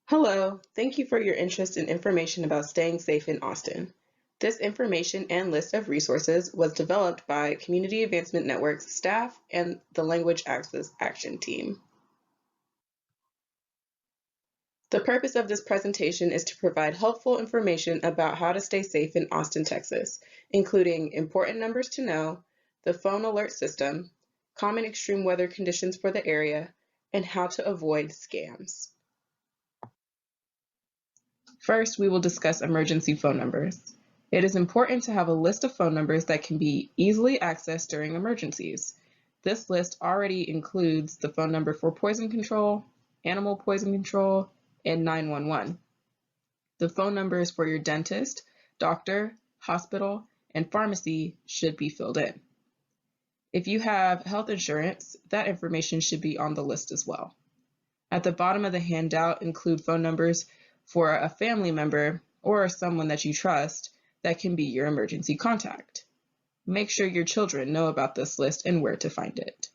Hello, thank you for your interest in information about staying safe in Austin. This information and list of resources was developed by Community Advancement Network's staff and the Language Access Action Team. The purpose of this presentation is to provide helpful information about how to stay safe in Austin, Texas, including important numbers to know, the phone alert system, common extreme weather conditions for the area, and how to avoid scams. First, we will discuss emergency phone numbers. It is important to have a list of phone numbers that can be easily accessed during emergencies. This list already includes the phone number for poison control, animal poison control, and 911. The phone numbers for your dentist, doctor, hospital, and pharmacy should be filled in. If you have health insurance, that information should be on the list as well. At the bottom of the handout include phone numbers for a family member or someone that you trust that can be your emergency contact. Make sure your children know about this list and where to find it.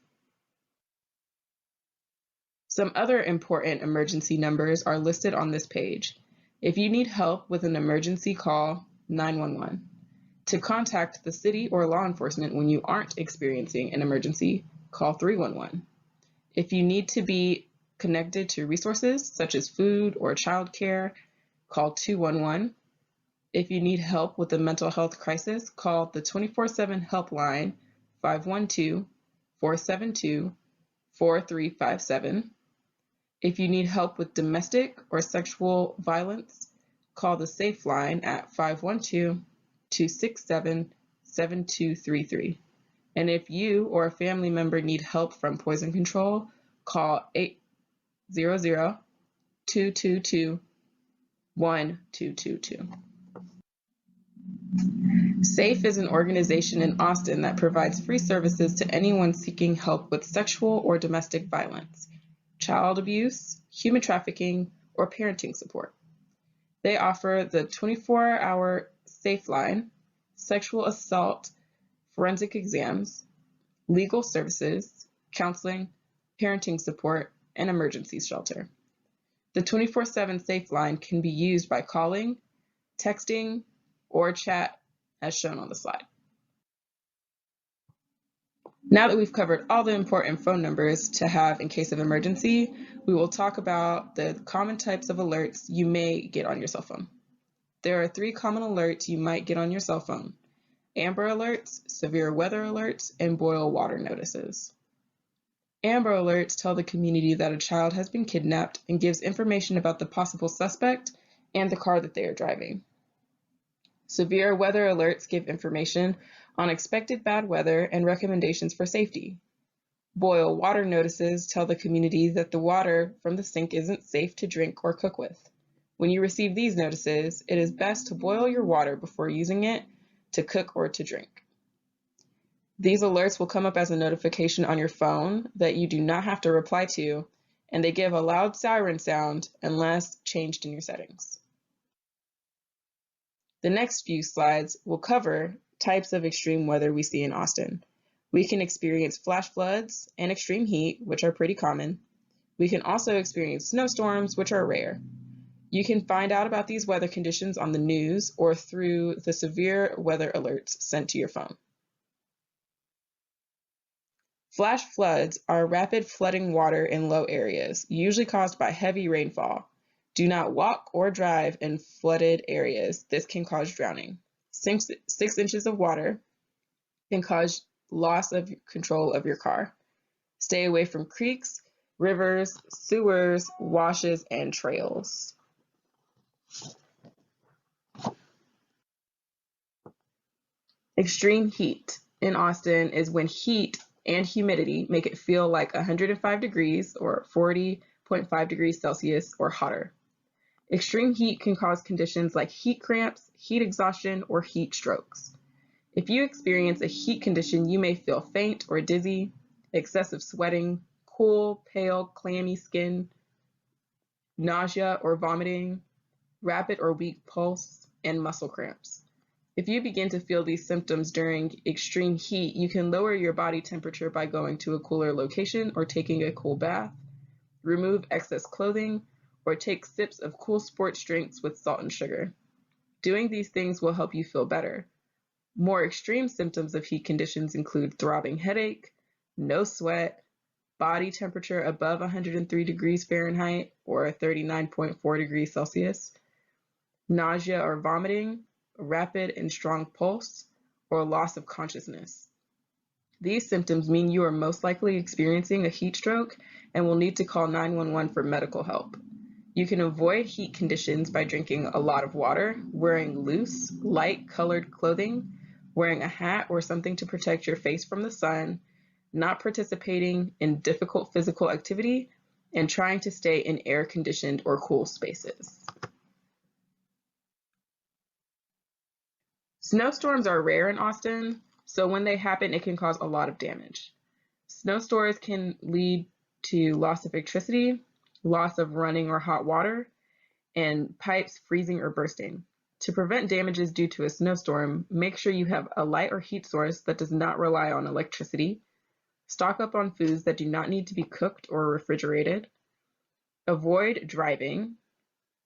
Some other important emergency numbers are listed on this page. If you need help with an emergency, call 911. To contact the city or law enforcement when you aren't experiencing an emergency, call 311. If you need to be connected to resources such as food or childcare, call 211. If you need help with a mental health crisis, call the 24/7 helpline 512-472-4357. If you need help with domestic or sexual violence, call the Safe Line at 512-267-7233. And if you or a family member need help from poison control, call 800-222-1222. SAFE is an organization in Austin that provides free services to anyone seeking help with sexual or domestic violence, child abuse, human trafficking, or parenting support. They offer the 24-hour SAFE line, sexual assault, forensic exams, legal services, counseling, parenting support, and emergency shelter. The 24/7 SAFE line can be used by calling, texting, or chat as shown on the slide. Now that we've covered all the important phone numbers to have in case of emergency, we will talk about the common types of alerts you may get on your cell phone. There are 3 common alerts you might get on your cell phone: Amber Alerts, Severe Weather Alerts, and Boil Water Notices. Amber Alerts tell the community that a child has been kidnapped and gives information about the possible suspect and the car that they are driving. Severe Weather Alerts give information on expected bad weather and recommendations for safety. Boil Water Notices tell the community that the water from the sink isn't safe to drink or cook with. When you receive these notices, it is best to boil your water before using it to cook or to drink. These alerts will come up as a notification on your phone that you do not have to reply to, and they give a loud siren sound unless changed in your settings. The next few slides will cover types of extreme weather we see in Austin. We can experience flash floods and extreme heat, which are pretty common. We can also experience snowstorms, which are rare. You can find out about these weather conditions on the news or through the severe weather alerts sent to your phone. Flash floods are rapid flooding water in low areas, usually caused by heavy rainfall. Do not walk or drive in flooded areas. This can cause drowning. 6 inches of water can cause loss of control of your car. Stay away from creeks, rivers, sewers, washes, and trails. Extreme heat in Austin is when heat and humidity make it feel like 105 degrees or 40.5 degrees Celsius or hotter. Extreme heat can cause conditions like heat cramps, heat exhaustion, or heat strokes. If you experience a heat condition, you may feel faint or dizzy, excessive sweating, cool, pale, clammy skin, nausea or vomiting, rapid or weak pulse, and muscle cramps. If you begin to feel these symptoms during extreme heat, you can lower your body temperature by going to a cooler location or taking a cool bath, remove excess clothing, or take sips of cool sports drinks with salt and sugar. Doing these things will help you feel better. More extreme symptoms of heat conditions include throbbing headache, no sweat, body temperature above 103 degrees Fahrenheit or 39.4 degrees Celsius, nausea or vomiting, rapid and strong pulse, or loss of consciousness. These symptoms mean you are most likely experiencing a heat stroke and will need to call 911 for medical help. You can avoid heat conditions by drinking a lot of water, wearing loose, light-colored clothing, wearing a hat or something to protect your face from the sun, not participating in difficult physical activity, and trying to stay in air-conditioned or cool spaces. Snowstorms are rare in Austin, so when they happen, it can cause a lot of damage. Snowstorms can lead to loss of electricity, loss of running or hot water, and pipes freezing or bursting. To prevent damages due to a snowstorm, make sure you have a light or heat source that does not rely on electricity. Stock up on foods that do not need to be cooked or refrigerated. Avoid driving.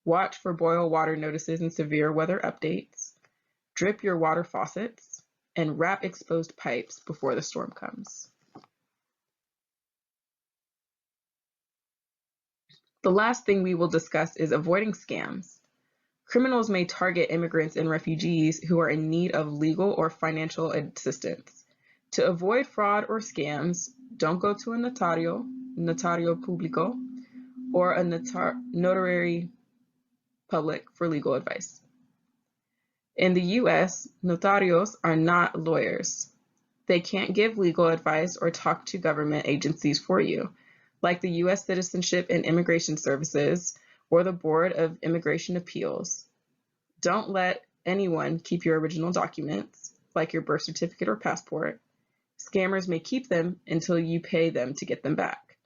Watch for boil water notices and severe weather updates. Drip your water faucets, and wrap exposed pipes before the storm comes. The last thing we will discuss is avoiding scams. Criminals may target immigrants and refugees who are in need of legal or financial assistance. To avoid fraud or scams, don't go to a notario público, or a notary public for legal advice. In the US, notarios are not lawyers. They can't give legal advice or talk to government agencies for you, like the US Citizenship and Immigration Services or the Board of Immigration Appeals. Don't let anyone keep your original documents, like your birth certificate or passport. Scammers may keep them until you pay them to get them back.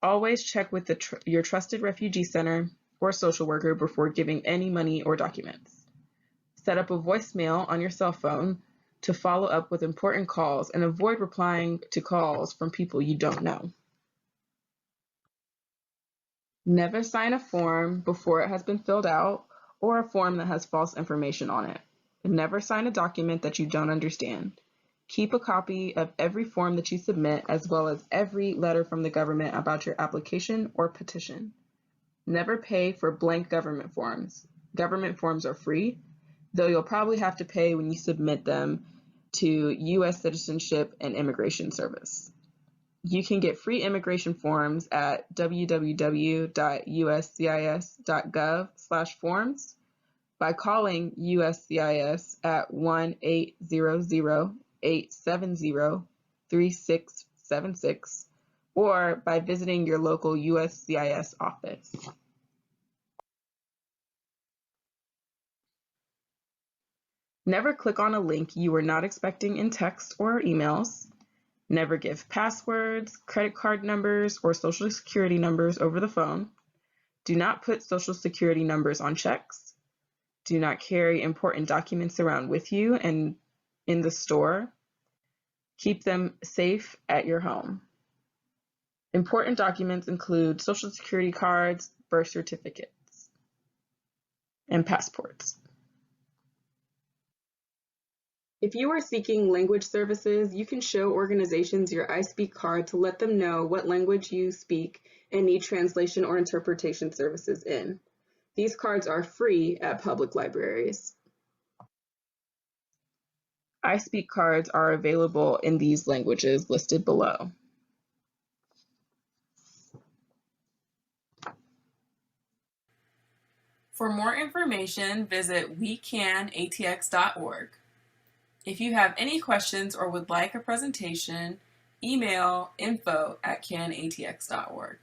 Always check with your trusted refugee center or social worker before giving any money or documents. Set up a voicemail on your cell phone to follow up with important calls and avoid replying to calls from people you don't know. Never sign a form before it has been filled out or a form that has false information on it. Never sign a document that you don't understand. Keep a copy of every form that you submit, as well as every letter from the government about your application or petition. Never pay for blank government forms. Government forms are free, though you'll probably have to pay when you submit them to U.S. Citizenship and Immigration Service. You can get free immigration forms at www.uscis.gov/forms by calling USCIS at 1-800-870-3676 or by visiting your local USCIS office. Never click on a link you were not expecting in text or emails. Never give passwords, credit card numbers, or social security numbers over the phone. Do not put social security numbers on checks. Do not carry important documents around with you and in the store. Keep them safe at your home. Important documents include social security cards, birth certificates, and passports. If you are seeking language services, you can show organizations your iSpeak card to let them know what language you speak and need translation or interpretation services in. These cards are free at public libraries. iSpeak cards are available in these languages listed below. For more information, visit wecanatx.org. If you have any questions or would like a presentation, email info@canatx.org.